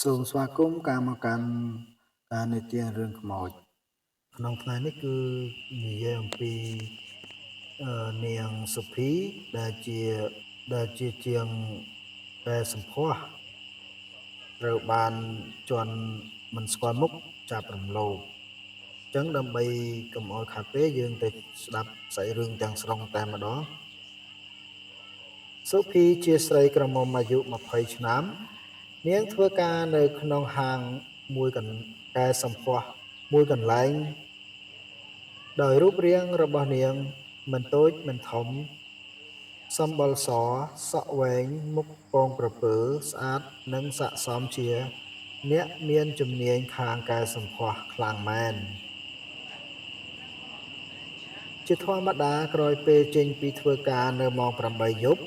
សូមស្វាគមន៍ការមកកាន់ការនិទានរឿងខ្មោចក្នុងថ្ងៃនេះគឺនិយាយអំពីនាងសុភីដែលជាជាងតែសម្ផស្សត្រូវបានជន់មិនស្គាល់មុខចាប់រំលោភអញ្ចឹងដើម្បីកុំឲ្យខាតពេលយើងទៅស្ដាប់សាច់រឿងទាំងស្រុងតែម្ដងសុភីជាស្រីក្រមុំអាយុ20ឆ្នាំនាងធ្វើការនៅក្នុងហាងមួយកែសម្ផស្សមួយកន្លែងដោយរូបរាងរបស់នាងមិនតូចមិនធំសម្បុរសសក់វែងមុខពងក្រពើស្អាតនិងស័ក្តិសមជាអ្នកមានជំនាញខាងកែសម្ផស្សខ្លាំងមែនជាធម្មតាក្រោយពេលចេញពីធ្វើការនៅម៉ោង8យប់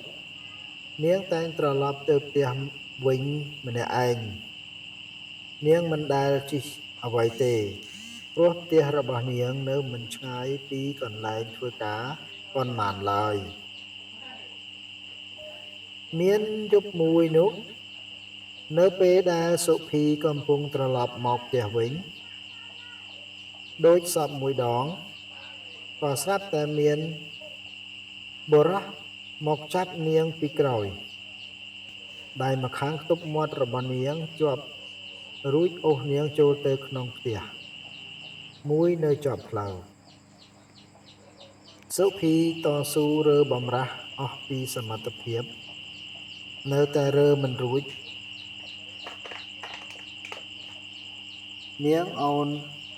នាងតែងត្រឡប់ទៅផ្ទះវិញម្នាក់ឯងនាងមិនដែលជិះអ្វីទេព្រោះផ្ទះរបស់នាងនៅមិនឆ្ងាយពីកន្លែងធ្វើការប៉ុន្មានឡើយមានយប់មួយនោះនៅពេលដែលសុភីកំពុងត្រឡប់មកផ្ទះវិញដូចសពមួយដងក៏ស្រាប់តែមានបុរសមកចាប់នាងពីក្រោយដៃម្ខាងខ្ទប់មាត់របស់នាងជាប់រួចអូសនាងចូលទៅក្នុងផ្ទះមួយនៅជាប់ផ្លូវសុភីតស៊ូរើបំរាស់អស់ពីសមត្ថភាពនៅតែរើមិនរួចនាងអូន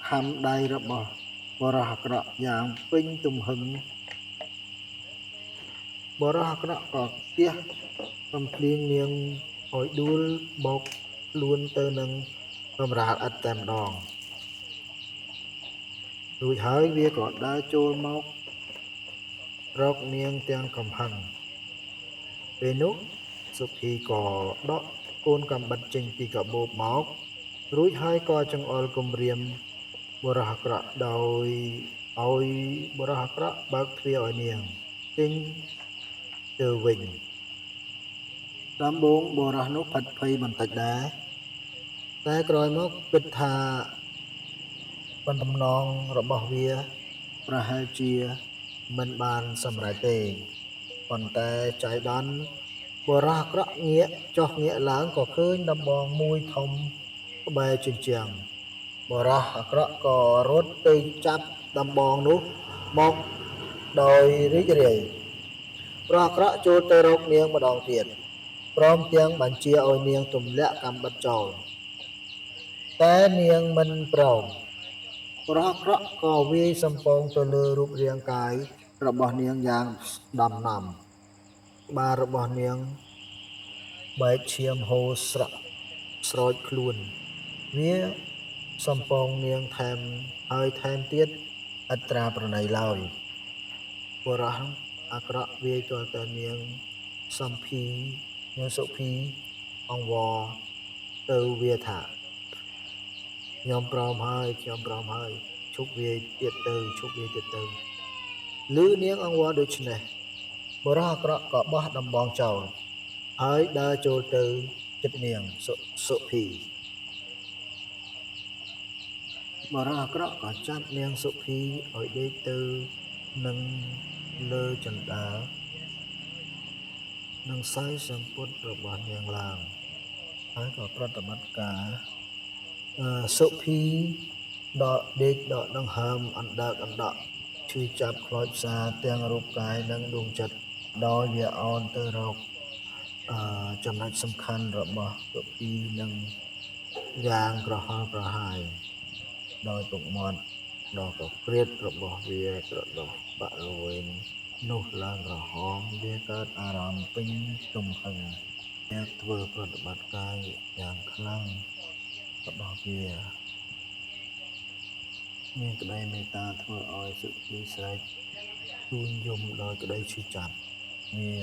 ខំដៃរបស់បរោះអាក្រក់យ៉ាងពេញទំហឹងបរោះអាក្រក់ក៏ទះបំភ្លៀងនាងឲ្យដួលបោកខ្លួនទៅនឹងបំរាលឥតតែម្ដងរួចហើយវាក៏ដើរចូលមករកនាងទាំងកំហឹងពេលនោះសុភីក៏ដកកូនកំបិតចេញពីកាបូបមករួចហើយក៏ចង្អុលគំរាមបរោះអាក្រក់ដោយឲ្យបរោះអាក្រក់បើកទ្វារឲ្យនាងចេញទៅវិញដំបូងបរោះនោះផិតភ័យបន្តិចដែរតែក្រោយមកគិតថាបំណងរបស់វាប្រហែលជាមិនបានសម្រេចទេប៉ុន្តែចៃដន្យបរោះអាក្រក់ងាកចុះងាកឡើងក៏ឃើញដំបងមួយធំក្បែរជញ្ជាំងបរោះអាក្រក់ក៏រត់ទៅចាប់ដំបងនោះមកដោយរីករាយបរោះអាក្រក់ចូលទៅរកនាងម្ដងទៀតព្រមទាំងបញ្ជាឲ្យនាងទម្លាក់កាំបិតចោលតែនាងមិនព្រមបរោះអាក្រក់ក៏វាយសំពងទៅលើរូបរាងកាយរបស់នាងយ៉ាងដំណំក្បាលរបស់នាងបែកឈាមហូរស្រោចខ្លួនវាសំពងនាងថែមទៀតឥតត្រាប្រណីឡើយបរោះអាក្រក់វាយទាល់តែនាងសុភីអង្វរទៅវាថាខ្ញុំព្រមហើយឈប់វាយទៀតទៅឮនាងអង្វរដូច្នេះបរោះអាក្រក់ក៏បោះដំបងចោលហើយដើរចូលទៅជិតនាងសុភីបរោះអាក្រក់ក៏ចាប់នាងសុភីឲ្យដេកទៅនឹងលើជណ្ដើរនិងសាយសម្ពុតរបស់នាងឡើងហើយក៏ប្រតិបត្តិការសុភីដកដង្ហើមអណ្ដើកអណ្ដក់ឈឺចាប់ខ្លោចផ្សាទាំងរូបកាយនិងដួងចិត្តដោយវាអោនទៅរកចំណុចសំខាន់របស់សុភីនឹងយ៉ាងក្រហល់ក្រហាយដោយពុកមាត់ដ៏កក្រៀតរបស់វាក្រដុសបាក់ល្វែងនោះឡើងក្រហមវាកើតអារម្មណ៍ពេញទំហឹងអ្នកធ្វើប្រតិបត្តិការយ៉ាងខ្លាំងរបស់វាមានក្តីមេត្តាធ្វើឲ្យសុភីស្រែកទូញយំដោយក្តីឈឺចាប់វា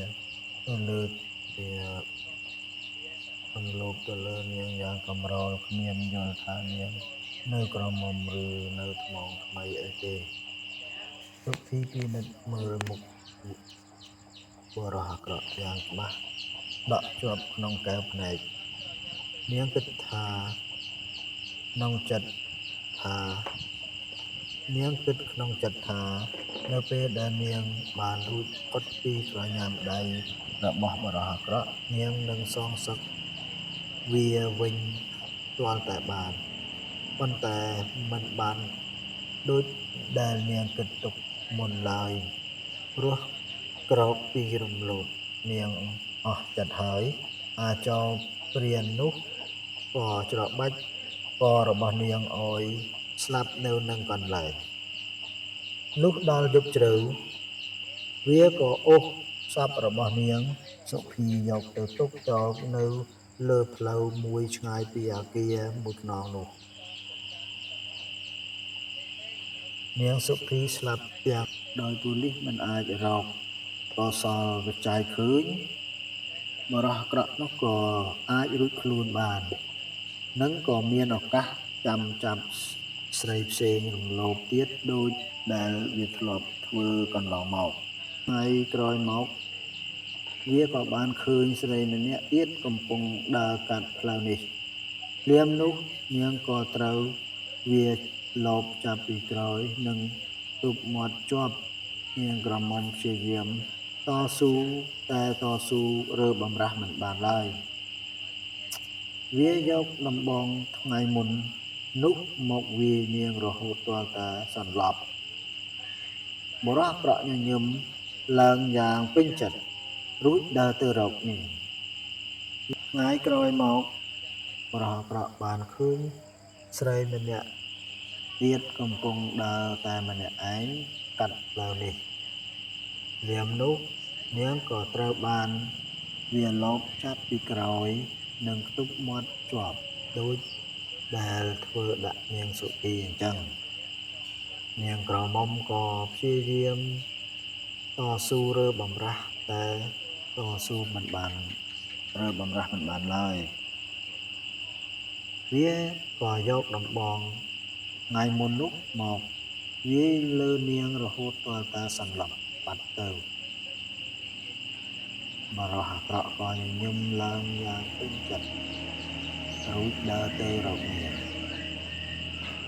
ទៅលើកវាសំឡូបទៅលើនាងយ៉ាងកំរោលគ្មានយល់ថានាងនៅក្រមុំឬនៅថ្មងថ្មីអីទេសុភីពិនិត្យមើលមុខបរោះអាក្រក់យ៉ាងច្បាស់ដក់ជាប់ក្នុងកែវភ្នែក នាងគិតថាក្នុងចិត្តថានាងគិតក្នុងចិត្តថានៅពេលដែលនាងបានរួចផុតពីក្រញាំដៃរបស់បរោះអាក្រក់នាងនឹងសងសឹកវាវិញទាល់តែបានប៉ុន្តែមិនបានដូចដែលនាងគិតទុកមុនឡើយព្រោះក្រោកពីរំលោភនាងអស់ចិត្តហើយអាចោរព្រាននោះក៏ច្របាច់ករបស់នាងឲ្យស្លាប់នៅនឹងកន្លែងនោះដល់យប់ជ្រៅវាក៏អូសសពរបស់នាងសុភីយកទៅទុកចោលនៅលើផ្លូវមួយឆ្ងាយពីអគារមួយខ្នងនោះនាងសុភីស្លាប់ទាំងដោយប៉ូលីសមិនអាចរកកសលវិច័យឃើញបរោះអាក្រក់នោះក៏អាចរួចខ្លួនបាននិងក៏មានឱកាសចាំចាប់ស្រីផ្សេងរំលោភទៀតដូចដែលវាធ្លាប់ធ្វើកន្លងមកថ្ងៃក្រោយមកវាក៏បានឃើញស្រីម្នាក់ទៀតកំពុងដើរកាត់ផ្លូវនេះភ្លាមនោះនាងក៏ត្រូវវាលបចាប់ពីក្រោយនិងទប់មាត់ជាប់នាងក្រមុំព្យាយាមតស៊ូតែតស៊ូរើបំរាស់មិនបានឡើយវាយកដំបងថ្ងៃមុននោះមកវាយនាងរហូតទាល់តែសន្លប់បរោះអាក្រក់ញញឹមឡើងយ៉ាងពេញចិត្តរួចដើរទៅរកនាងថ្ងៃក្រោយមកបរោះអាក្រក់បានឃើញស្រីម្នាក់ទៀតកំពុងដើរតែម្នាក់ឯងកាត់ផ្លូវនេះភ្លាមនោះនាងក៏ត្រូវបានវាលបចាប់ពីក្រោយនិងទប់មាត់ជាប់ដូចដែលធ្វើដាក់នាងសុភីអញ្ចឹងនាងក្រមុំក៏ព្យាយាមតស៊ូរើបំរាស់តែតស៊ូមិនបានរើបំរាស់មិនបានឡើយវាក៏យកដំបងថ្ងៃមុននោះមកវាយលើនាងរហូតទាល់តែសន្លប់បាត់ទៅបរោះអាក្រក់ក៏ញញឹមឡើងយ៉ាងពេញចិត្តរួចដើរទៅរកនាង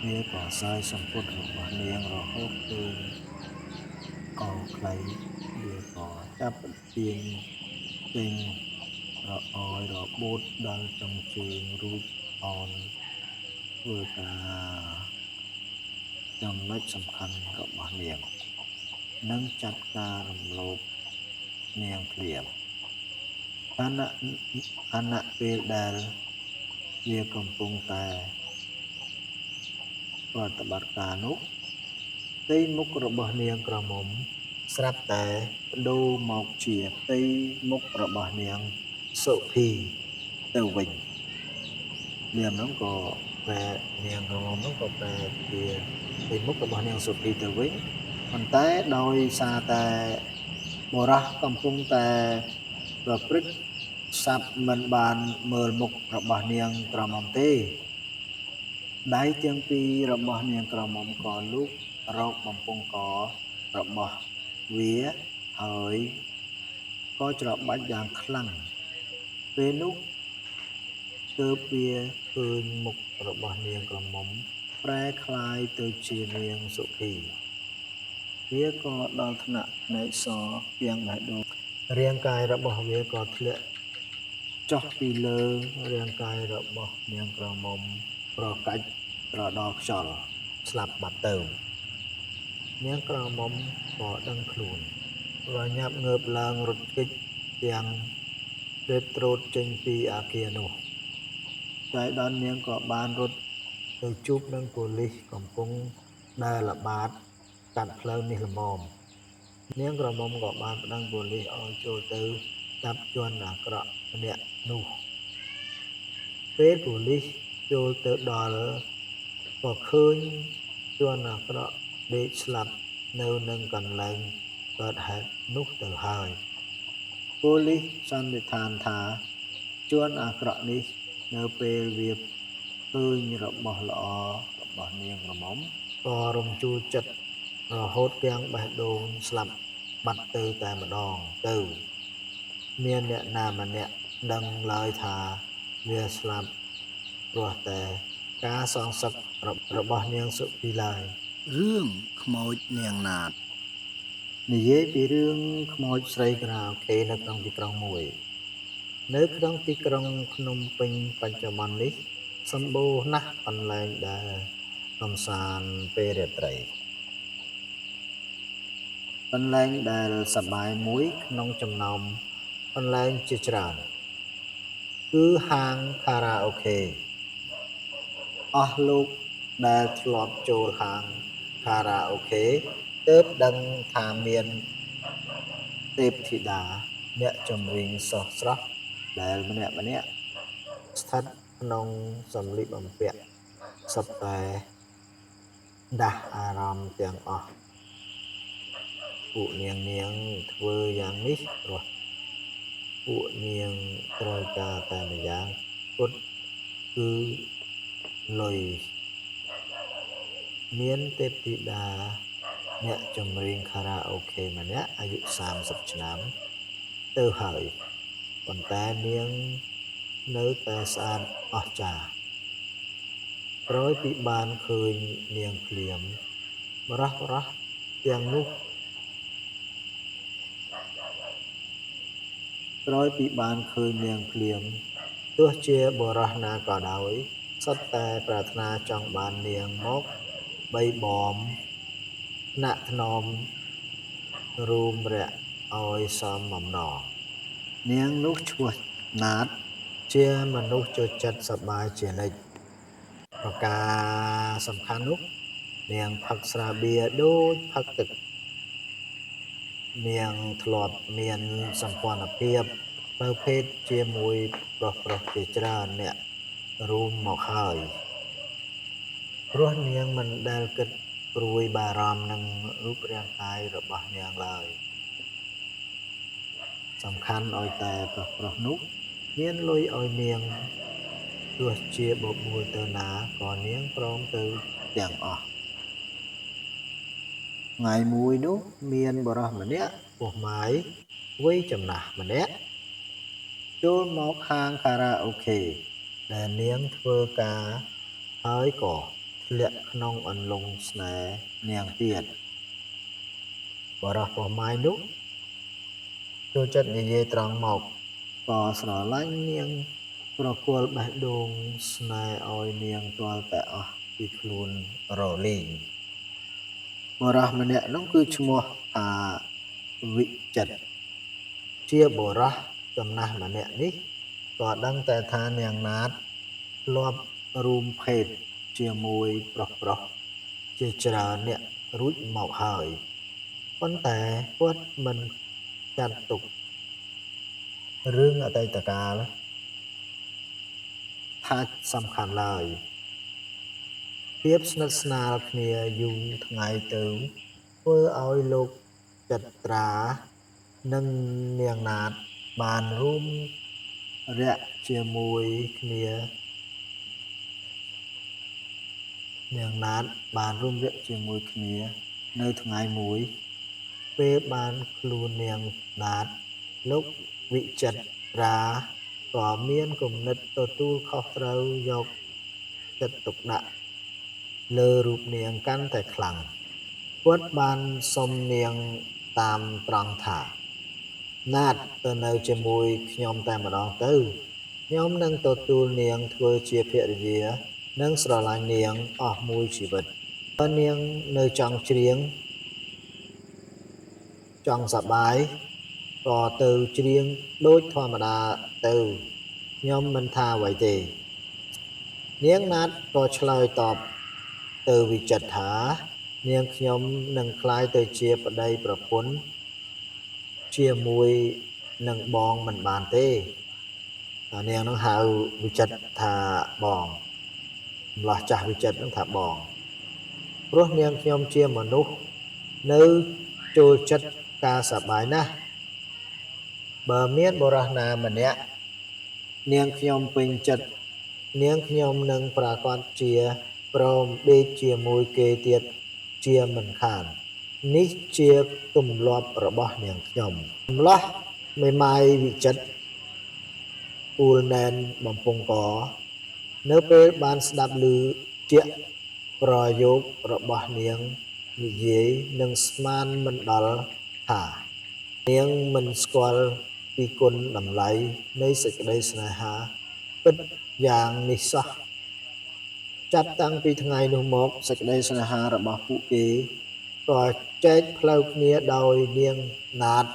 វាក៏សើចសំពត់របស់នាងរហូតឃើញកងខ្លីវាក៏ចាប់ទាញពេញរអយរបូតដល់ចុងជើងរួចអោនធ្វើការចំណុចសំខាន់របស់នាងនិងចាត់ការរំលោភនាងភ្លាមខណៈពេលដែលវាកំពុងតែប្រតិបត្តិការនោះផ្ទៃមុខរបស់នាងក្រមុំស្រាប់តែបដូរមកជាផ្ទៃមុខរបស់នាងសុភីទៅវិញនាងនោះក៏ប្រែនាងក្រមុំនោះក៏ប្រែជាផ្ទៃមុខរបស់នាងសុភីទៅវិញប៉ុន្តែដោយសារតែបរោះកំពុងតែប្រព្រឹត្តសັບមិនបានមើលមុខរបស់នាងក្រមុំទេដៃទាំងពីររបស់នាងក្រមុំក៏លូករកបំពង់ករបស់វាហើយក៏ច្របាច់យ៉ាងខ្លាំងពេលនោះទើបវាឃើញមុខរបស់នាងក្រមុំប្រែคล้ายទៅជានាងសុភីវាក៏ដល់ថ្នាក់ភ្នែកសពាងបេះដូងរាងកាយរបស់វាក៏ធ្លាក់ចុះពីលើរាងកាយរបស់នាងក្រមុំប្រកាច់ត្រដល់ខ្យល់ស្លាប់បាត់ទៅនាងក្រមុំក៏ដឹងខ្លួនរញាប់ងើបឡើងរត់គេចទាំងរត់ត្រួតចេញពីអគារនោះចៃដន្យនាងក៏បានរត់ទៅជួបនឹងប៉ូលីសកំពុងដើរល្បាតកាត់ផ្លូវនេះល្មមនាងក្រមុំក៏បានប្តឹងប៉ូលីសឲ្យចូលទៅចាប់ជនអាក្រក់ម្នាក់នោះពេលប៉ូលីសចូលទៅដល់ក៏ឃើញជនអាក្រក់ដេកស្លាប់នៅនឹងកន្លែងកើតហេតុនោះទៅហើយប៉ូលីសសន្និដ្ឋានថាជនអាក្រក់នេះនៅពេលវាឃើញរបស់ល្អរបស់នាងក្រមុំក៏រំជួលចិត្តរហូតទាំងបេះដូងស្លាប់បាត់ទៅតែម្ដងទៅមានអ្នកណាម្នាក់ដឹងឡើយថាវាស្លាប់ ព្រោះតែការសងសឹករបស់នាងសុភីឡើយរឿងខ្មោចនាងណាតនិយាយពីរឿងខ្មោចស្រីខារ៉ាអូខេនៅក្នុងទីក្រុងមួយនៅក្នុងទីក្រុងភ្នំពេញបច្ចុប្បន្ននេះសម្បូរណាស់កន្លែងដែលកំសាន្តពេលរាត្រីកន្លែងដែលសប្បាយមួយក្នុងចំណោមកន្លែងជាច្រើនគឺហាងខារ៉ាអូខេអស់លោកដែលធ្លាប់ចូលហាងខារ៉ាអូខេទើបដឹងថាមានទេពធីតាអ្នកចម្រៀងស្រស់ៗដែលម្នាក់ស្ថិតក្នុងសម្លៀកបំពាក់សុទ្ធតែដាស់អារម្មណ៍ទាំងអស់ពួកនាងធ្វើយ៉ាងនេះព្រោះពួកនាងត្រូវការតែម្យ៉ាងគត់គឺលុយមានទេពធីតាអ្នកចម្រៀងខារ៉ាអូខេម្នាក់អាយុ30ឆ្នាំទៅហើយប៉ុន្តែនាងនៅតែស្អាតអស្ចារ្យក្រោយពីបានឃើញនាងភ្លាមបរោះទាំងនោះក្រោយពីបានឃើញនាងភ្លាមទោះជាបរោះណាក៏ដោយសុទ្ធតែប្រាថ្នាចង់បាននាងមកបីបំថ្នាក់ថ្នមរួមរយៈឲ្យសមបំណងនាងនោះឈ្មោះណាតជាមនុស្សចូលចិត្តសប្បាយជានិច្ចប្រការសំខាន់នោះនាងផឹកស្រាបៀរដូចផឹកទឹកនាងធ្លាប់មានសម្ព័ន្ធភាពនៅភេទជាមួយប្រុសជាច្រើនអ្នករួមមកហើយព្រោះនាងមិនដែលគិតព្រួយបារម្ភនឹងរូបរាងកាយរបស់នាងឡើយសំខាន់ឲ្យតែប្រុសនោះមានលុយឲ្យនាងទោះជាបបួលទៅណាក៏នាងព្រមទៅទាំងអស់ថ្ងៃមួយនោះមានបរិសម្នាក់ពោះម៉ាយវ័យចំណាស់ម្នាក់ចូលមកហាងខារ៉ាអូខេដែលនាងធ្វើការហើយក៏ធ្លាក់ក្នុងអន្លង់ស្នេហ៍នាងទៀតបរិសពោះម៉ាយនោះចូលចិត្តនិយាយត្រង់មកក៏ស្រឡាញ់នាងប្រគល់បេះដូងស្នេហ៍ឲ្យនាងទាល់តែអស់ពីខ្លួនរលីងបរិសម្នាក់នោះគឺឈ្មោះថាវិចិត្រជាបរិសចំណាស់ម្នាក់នេះក៏ដឹងតែថានាងណាតធ្លាប់រួមភេទជាមួយប្រុសជាច្រើនអ្នករួចមកហើយប៉ុន្តែគាត់មិនចាត់ទុករឿងអតីតកាលថាសំខាន់ឡើយភាពស្និទ្ធស្នាលគ្នាយូរថ្ងៃទៅធ្វើឲ្យលោកចត្រានិងនាងណាតបានរួមរយៈជាមួយគ្នានៅថ្ងៃមួយពេលបានខ្លួននាងណាតលោកវិចិត្រាក៏មានគំនិតទទួលខុសត្រូវយកចិត្តទុកដាក់លើរូបនាងកាន់តែខ្លាំងគាត់បានសុំនាងតាមត្រង់ថាណាតទៅនៅជាមួយខ្ញុំតែម្ដងទៅខ្ញុំនឹងទទួលនាងធ្វើជាភរិយានិងស្រឡាញ់នាងអស់មួយជីវិតបើនាងនៅចង់ច្រៀងចង់សប្បាយក៏ទៅច្រៀងដូចធម្មតាទៅខ្ញុំមិនថាអ្វីទេនាងណាតក៏ឆ្លើយតបទៅវិចិត្រថានាងខ្ញុំនឹងក្លាយទៅជាប្តីប្រពន្ធជាមួយនឹងបងមិនបានទេនាងនឹងហៅវិចិត្រថាបងម្លោះចាស់វិចិត្រនឹងថាបងព្រោះនាងខ្ញុំជាមនុស្សនៅចូលចិត្តការសប្បាយណាស់បើមានបុរសណាម្នាក់នាងខ្ញុំពេញចិត្តនាងខ្ញុំនឹងប្រកាសជាព្រមដេកជាមួយគេទៀតជាមិនខាននេះជាទម្លាប់របស់នាងខ្ញុំម្លោះមេម៉ាយវិចិត្រពូលណែនបំពង់ក នៅពេលបានស្ដាប់ឮជាប្រយោគរបស់នាងនិយាយនឹងស្មានមិនដល់ថានាងមិនស្គាល់ពីគុណតម្លៃនៃសេចក្តីស្នេហាពិតយ៉ាងនេះសោះចាប់តាំងពីថ្ងៃនោះមកសេចក្តីស្នេហារបស់ពួកគេក៏ចែកផ្លូវគ្នាដោយនាងណាត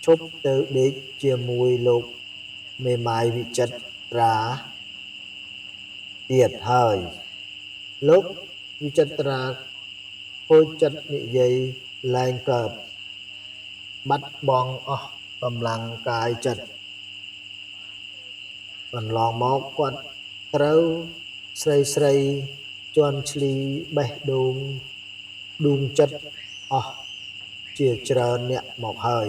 ឈប់ទៅដេកជាមួយលោកមេម៉ាយវិចិត្រាទៀតហើយលោកវិចិត្រាខូចចិត្តនិយាយលែងកើតបាត់បង់អស់កម្លាំងកាយចិត្តកន្លងមកគាត់ត្រូវស្រីជន់ឈ្លីបេះដូងដួងចិត្តអស់ជាច្រើនអ្នកមកហើយ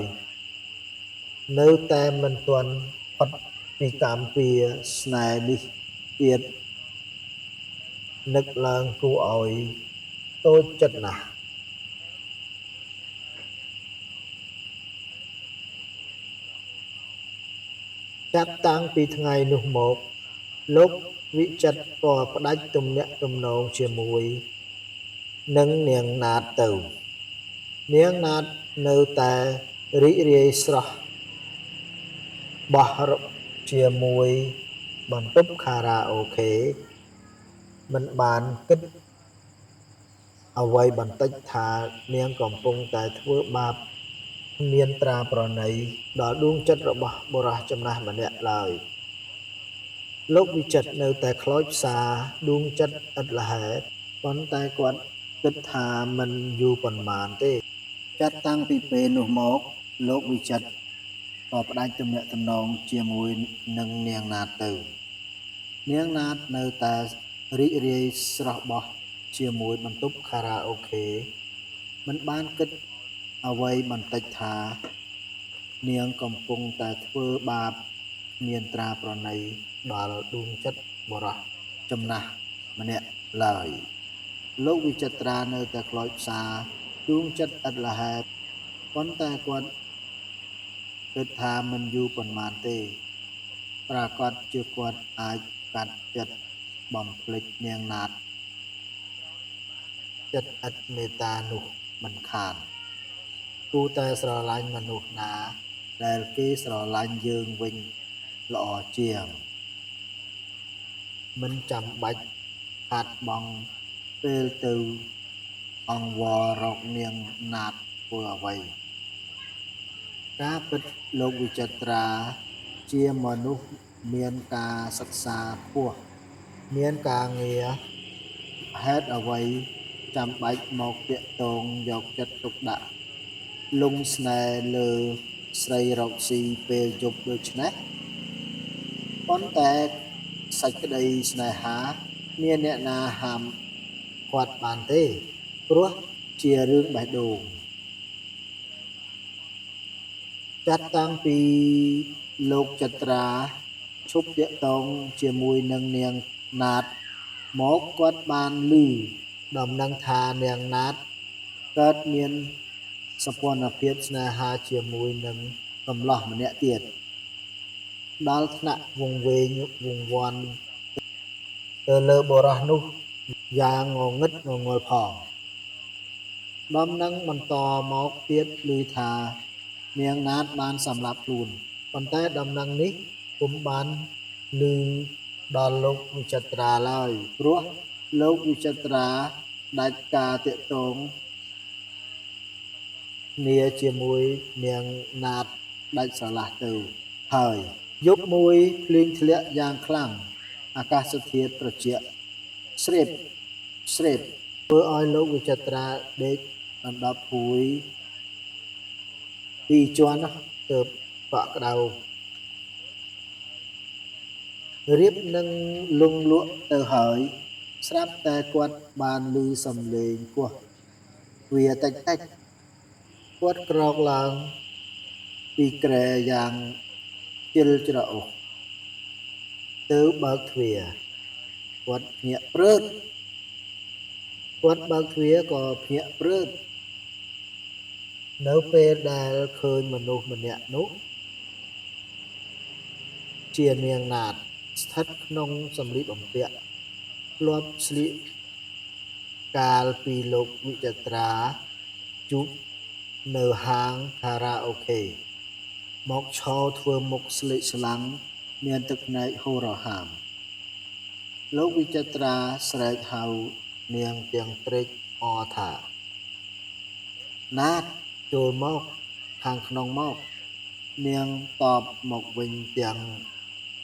នៅតែមិនទាន់ផុតពីកម្មពៀស្នេហ៍នេះទៀតនឹកឡើងគួរឲ្យតូចចិត្តណាស់ចាប់តាំងពីថ្ងៃនោះមកលោកវិចិត្រក៏ផ្ដាច់ទំនាក់ទំនងជាមួយនឹងនាងណាតទៅនាងណាតនៅតែរីករាយស្រស់បោះជាមួយបន្ទប់ខារ៉ាអូខេមិនបានគិតអ្វីបន្តិចថានាងកំពុងតែធ្វើបាបមានត្រាប្រណីដល់ដួងចិត្តរបស់បុរសចំណាស់ម្នាក់ឡើយលោកវិចិត្រនៅតែខ្លោចផ្សាដួងចិត្តឥតលហេតុប៉ុន្តែគាត់គិតថាមិនយូរប៉ុន្មានទេចាត់តាំងពីពេលនោះមកលោកវិចិត្រក៏ផ្ដាច់ទំនាក់ទំនងជាមួយនឹងនាងណាតទៅនាងណាតនៅតែរីករាយស្រស់បោះជាមួយបន្ទប់ខារ៉ាអូខេមិនបានគិតអ្វីបន្តិចថានាងកំពុងតែធ្វើបាបមានត្រាប្រណីដល់ដួងចិត្តបុរសចំណាស់ម្នាក់ឡើយលោកវិចិត្រានៅតែខ្លោចផ្សាដួងចិត្តឥតលហេតុប៉ុន្តែគាត់គិតថាមិនយូរប៉ុន្មានទេប្រាកដជាគាត់អាចកាត់ចិត្តបំភ្លេចនាងណាតចិត្តឥតមេត្តានោះមិនខានគូតែស្រឡាញ់មនុស្សណាដែលគេស្រឡាញ់យើងវិញល្អជាងមិនចាំបាច់ខាតបង់ពេលទៅអង្វររកនាងណាតធ្វើអ្វីការពិតលោកវិចិត្រាជាមនុស្សមានការសិក្សាខ្ពស់មានការងារហេតុអ្វីចាំបាច់មកតាក់ទងយកចិត្តទុកដាក់លងស្នេហ៍លើស្រីរកស៊ីពេលយប់ដូច្នេះប៉ុន្តែសេចក្តីស្នេហាមានអ្នកណាហាមគាត់បានទេព្រោះជារឿងបេះដូងចាត់តាំងពីលោកចត្រាឈប់តាក់ទងជាមួយនឹងនាងណាតមកគាត់បានឮដំណឹងថានាងណាតកើតមានសម្ព័ន្ធភាពស្នេហាជាមួយនឹងកំឡោះម្នាក់ទៀតដល់ថ្នាក់វង្វេងវង្វាន់ទៅលើបុរសនោះយ៉ាងងងឹតងងល់ផងដំណឹងបន្តមកទៀតឮថានាងណាតបានសម្លាប់ខ្លួនប៉ុន្តែដំណឹងនេះពុំបានឮដល់លោកវិចិត្រាឡើយព្រោះលោកវិចិត្រាដាច់ការតាក់ទងគ្នាជាមួយនាងណាតដាច់ស្រឡះទៅហើយយប់មួយភ្លៀងធ្លាក់យ៉ាងខ្លាំងអាកាសធាតុត្រជាក់ស្រេបធ្វើឲ្យលោកវិចិត្រាដេកដណ្ដប់ព្រួយពីរជាន់ទៅបក់ក្តៅរៀបនឹងលងលក់ទៅហើយស្រាប់តែគាត់បានឮសំឡេងគោះវាតិចគាត់ក្រោកឡើងពីគ្រែយ៉ាងជិលច្រអូសទៅបើកទ្វារគាត់ភ្ញាក់ព្រឺតគាត់បើកទ្វារក៏ភ្ញាក់ព្រឺតនៅពេលដែលឃើញមនុស្សម្នាក់នោះជានាងណាត ស្ថិតក្នុងសម្លៀកបំពាក់ធ្លាប់ស្លៀកកាលពីលោកវិចិត្រាជួបនៅហាងខារ៉ាអូខេមកឈរធ្វើមុខស្លេកស្លាំងមានទឹកភ្នែកហូររហាមលោកវិចិត្រាស្រែកហៅនាងទាំងត្រេកអរថាណាតចូលមកខាងក្នុងមកនាងតបមកវិញទាំង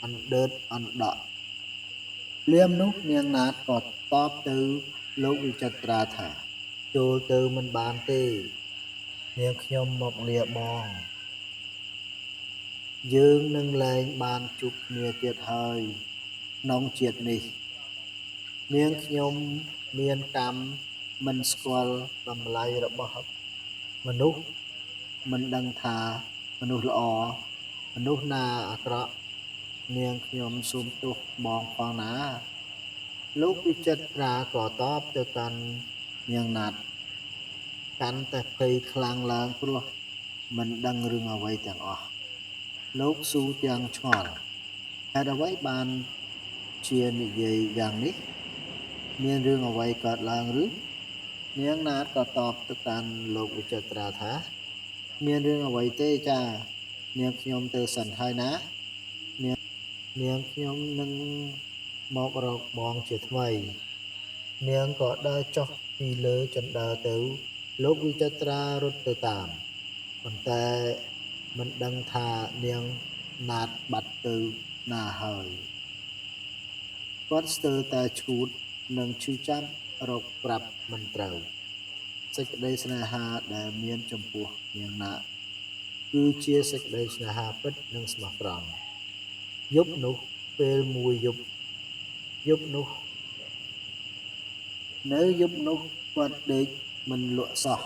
អណ្ដើតអណ្ដក់ភ្លាមនោះនាងណាតក៏តបទៅលោកវិចិត្រាថាចូលទៅមិនបានទេនាងខ្ញុំមកលាបងយើងនឹងលែងបានជួបគ្នាទៀតហើយក្នុងជាតិនេះនាងខ្ញុំមានកម្មមិនស្គាល់តម្លៃរបស់មនុស្សមិនដឹងថាមនុស្សល្អមនុស្សណាអាក្រក់នាងខ្ញុំសូមទោសបងផងណាលោកវិចិត្រាក៏តបទៅកាន់នាងណាត់កាន់តែភ័យខ្លាំងឡើងព្រោះមិនដឹងរឿងអ្វីទាំងអស់លោកស៊ូទាំងឆ្ងល់ហេតុអ្វីបានជានិយាយយ៉ាងនេះមានរឿងអ្វីកើតឡើងឬនាងណាតក៏តបទៅកាន់លោកវិចិត្រាថាមានរឿងអ្វីទេចានាងខ្ញុំទៅសិនហើយណានាងខ្ញុំនឹងមករកបងជាថ្មីនាងក៏ដើរចុះពីលើជណ្ដើរទៅលោកវិចិត្រារត់ទៅតាមប៉ុន្តែមិនដឹងថានាងណាតបាត់ទៅណាហើយគាត់ស្ទើរតែឈួតនិងឈឺចាប់រកប្រាប់មិនត្រូវសេចក្តីស្នេហាដែលមានចំពោះនាងណាតគឺជាសេចក្តីស្នេហាពិតនិងស្មោះត្រង់យប់នោះពេលមួយយប់នោះនៅយប់នោះគាត់ដេកមិនលក់សោះ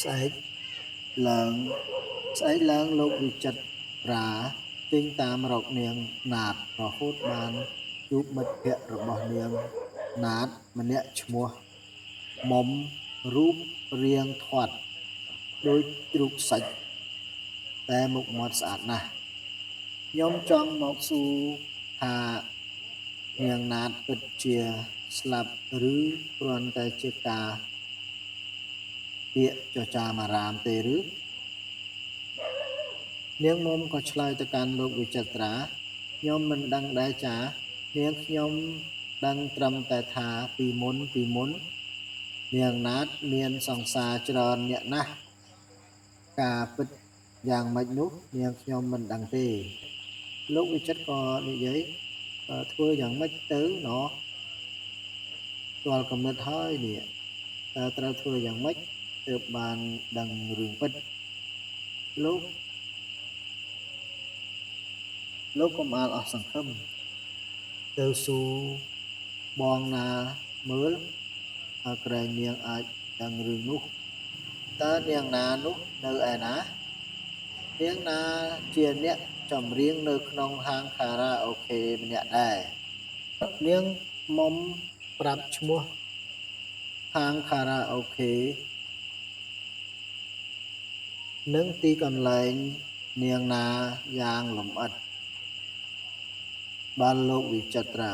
ស្អែកឡើងលោកវិចិត្រាចេញតាមរកនាងណាតរហូតបានជួបមិត្តភក្តិរបស់នាងណាតម្នាក់ឈ្មោះមុំរូបរាងធាត់ដូចជ្រូកសាច់តែមុខមាត់ស្អាតណាស់ខ្ញុំចង់មកសួរថានាងណាតពិតជាស្លាប់ឬគ្រាន់តែជាការពាក្យចចាមអារាមទេឬនាងមុំក៏ឆ្លើយទៅកាន់លោកវិចិត្រាខ្ញុំមិនដឹងដែរចានាងខ្ញុំដឹងត្រឹមតែថាពីមុននាងណាតមានសង្សារច្រើនអ្នកណាស់ការពិតយ៉ាងម៉េចនោះនាងខ្ញុំមិនដឹងទេលោកវិចិត្រក៏និយាយធ្វើយ៉ាងម៉េចទៅណោះទាល់កំណត់ហើយនេះតើត្រូវធ្វើយ៉ាងម៉េចទើបបានដឹងរឿងពិតលោកកុំអាលអស់សង្ឃឹមទៅស៊ូបងណាមើលក្រែងនាងអាចដឹងរឿងនោះតើនាងណានោះនៅឯណានាងណាជាអ្នកចម្រៀងនៅក្នុងហាងខារ៉ាអូខេម្នាក់ដែរនាងមុំប្រាប់ឈ្មោះហាងខារ៉ាអូខេនិងទីកន្លែងនាងណាយ៉ាងលម្អិតបានលោកវិចិត្រា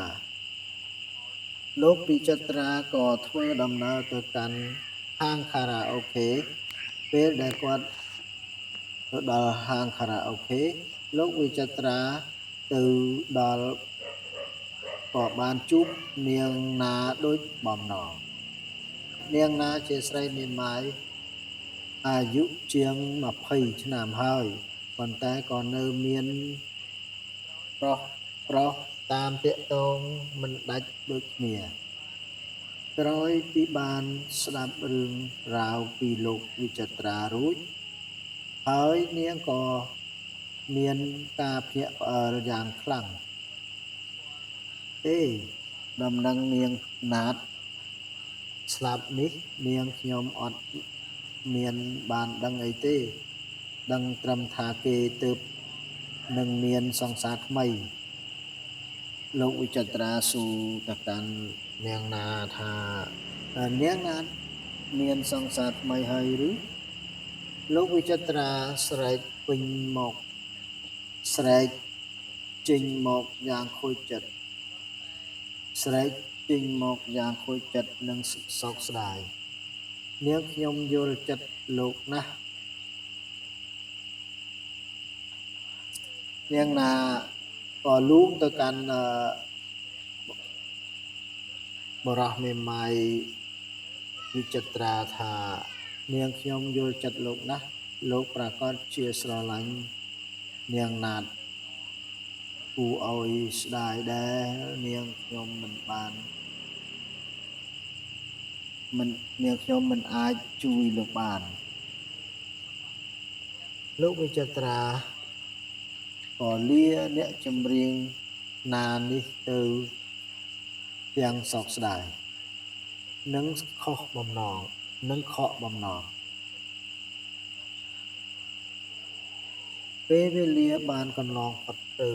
ក៏ធ្វើដំណើរទៅកាន់ហាងខារ៉ាអូខេពេលដែលគាត់ទៅដល់ហាងខារ៉ាអូខេលោកវិចិត្រាទៅដល់ក៏បានជួបនាងណាដូចបំណងនាងណាជាស្រីមេម៉ាយអាយុជាង20ឆ្នាំហើយប៉ុន្តែក៏នៅមានប្រុសតាមតាក់ទងមិនដាច់ដូចគ្នាក្រោយពីបានស្ដាប់រឿងរ៉ាវពីលោកវិចិត្រារួចហើយនាងក៏មានការភ្ញាក់ផ្អើលយ៉ាងខ្លាំងដំណឹងនាងណាតស្លាប់នេះនាងខ្ញុំអត់មានបានដឹងអីទេដឹងត្រឹមថាគេទើបនឹងមានសង្សារថ្មីលោកវិចិត្រាស៊ូទៅកាន់នាងណាថានាងណាតមានសង្សារថ្មីហើយឬលោកវិចិត្រាស្រែកពេញមកស្រែក ចេញមកយ៉ាងខូចចិត្តស្រែកចេញមកយ៉ាងខូចចិត្តនិងសោកស្ដាយនាងខ្ញុំយល់ចិត្តលោកណាស់នាងណាក៏លូកទៅកាន់បរោះមេម៉ាយវិចិត្រាថានាងខ្ញុំយល់ចិត្តលោកណាស់លោកប្រកាសជាស្រឡាញ់នាងណាត់គូឲ្យស្ដាយដែរនាងខ្ញុំនាងខ្ញុំមិនអាចជួយលោកបានលោកវិចិត្រាក៏លាអ្នកចម្រៀងណានេះទៅទាំងសោកស្ដាយនិងខកបំណងពេលវេលាបានកន្លងផុតទៅ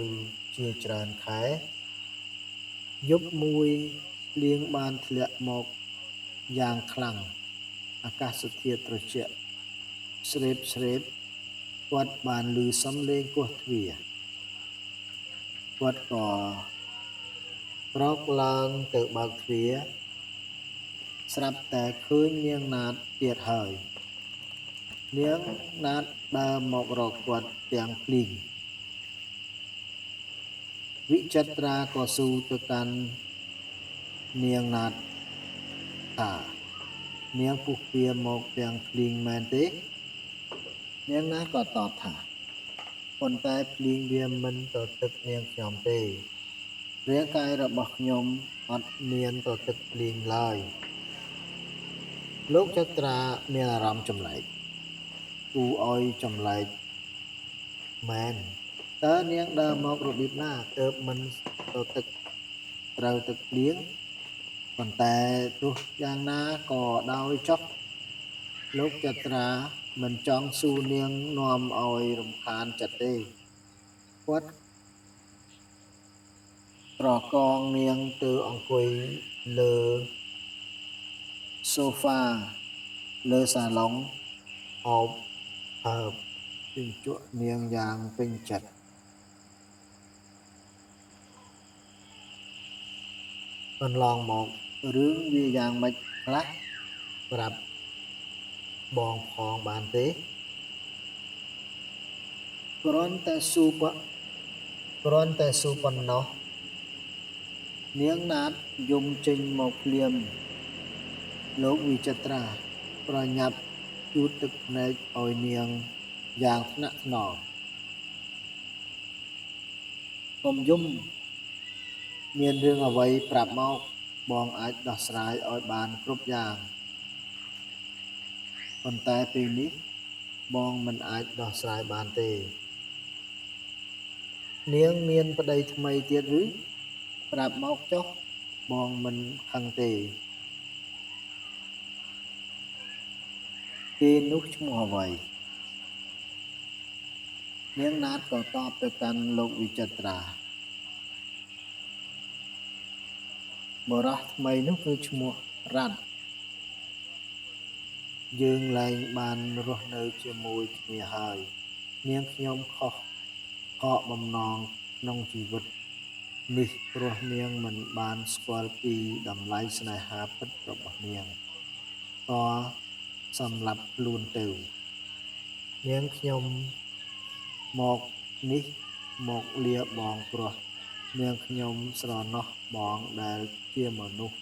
ជាច្រើនខែយប់មួយភ្លៀងបានធ្លាក់មកយ៉ាងខ្លាំងអាកាសធាតុត្រជាក់ស្រេបគាត់បានឮសំឡេងគោះទ្វារគាត់ក៏ក្រោកឡើងទៅបើកទ្វារស្រាប់តែឃើញនាងណាតទៀតហើយនាងណាតដើរមករកគាត់ទាំងភ្លីងវិចិត្រាក៏ស៊ូទៅកាន់នាងណាតថានាងពុះពៀមកទាំងភ្លីងមែនទេនាងណាក៏តបថាប៉ុន្តែភ្លីងវាមិនទៅទឹកនាងខ្ញុំទេរាងកាយរបស់ខ្ញុំអត់មានទៅទឹកភ្លៀងឡើយលោកចត្រាមានអារម្មណ៍ចម្លែកគូឲ្យចម្លែកមែនតើនាងដើរមករបៀបណាទើបមិនទៅទឹកត្រូវទឹកភ្លៀងប៉ុន្តែទោះយ៉ាងណាក៏ដោយចុះលោកចត្រាមិនចង់ស៊ូនាងនាំឲ្យរំខានចិត្តទេគាត់ត្រកងនាងទៅអង្គុយលើសូហ្វាលើសាឡុងអោបជញ្ជក់នាងយ៉ាងពេញចិត្តកន្លងមករឿងវាយ៉ាងម៉េចខ្លះប្រាប់បងផងបានទេគ្រាន់តែស៊ូប៉ុណ្ណោះនាងណាតយំចេញមកភ្លាមលោកវិចិត្រាប្រញាប់ជូតទឹកភ្នែកឲ្យនាងយ៉ាងថ្នាក់ថ្នមកុំយំមានរឿងអ្វីប្រាប់មកបងអាចដោះស្រាយឲ្យបានគ្រប់យ៉ាងប៉ុន្តែពេលនេះបងមិនអាចដោះស្រាយបានទេនាងមានប្តីថ្មីទៀតឬប្រាប់មកចុះបងមិនខឹងទេគេនោះឈ្មោះអ្វីនាងណាតក៏តបទៅកាន់លោកវិចិត្រាបរោះថ្មីនោះគឺឈ្មោះរ៉ាត់យើងឡើងបានរស់នៅជាមួយគ្នាហើយនាងខ្ញុំខកបំណងក្នុងជីវិតនេះព្រោះនាងមិនបានស្គាល់ពីតម្លៃស្នេហាពិតរបស់នាងក៏សម្លាប់ខ្លួនទៅនាងខ្ញុំមកនេះមកលាបងព្រោះនាងខ្ញុំស្រណោះបងដែលជាមនុស្ស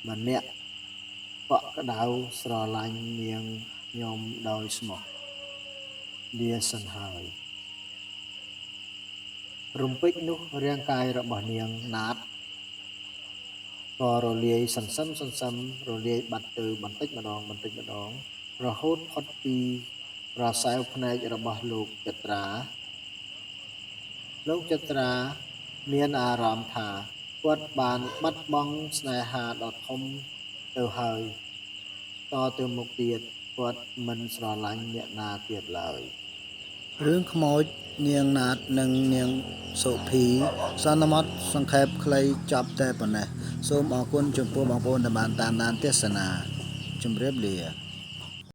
ម្នាក់បកក្តៅស្រឡាញ់នាងខ្ញុំដោយស្មោះលាសិនហើយរំពេចនោះរាងកាយរបស់នាងណាតក៏រលាយសន្សឹមរលាយបាត់ទៅបន្តិចម្ដងរហូតផុតពីប្រសែវភ្នែករបស់លោកចត្រាមានអារម្មណ៍ថាគាត់បានបាត់បង់ស្នេហាដ៏ធំទៅហើយតទៅមុខទៀតគាត់មិនស្រឡាញ់អ្នកណាទៀតឡើយរឿងខ្មោចនាងណាតនិងនាងសុភីសន្មតសង្ខេបខ្លីចប់តែប៉ុណ្ណេះសូមអរគុណចំពោះបងប្អូនដែលបានតាមដានទស្សនាជម្រាបលា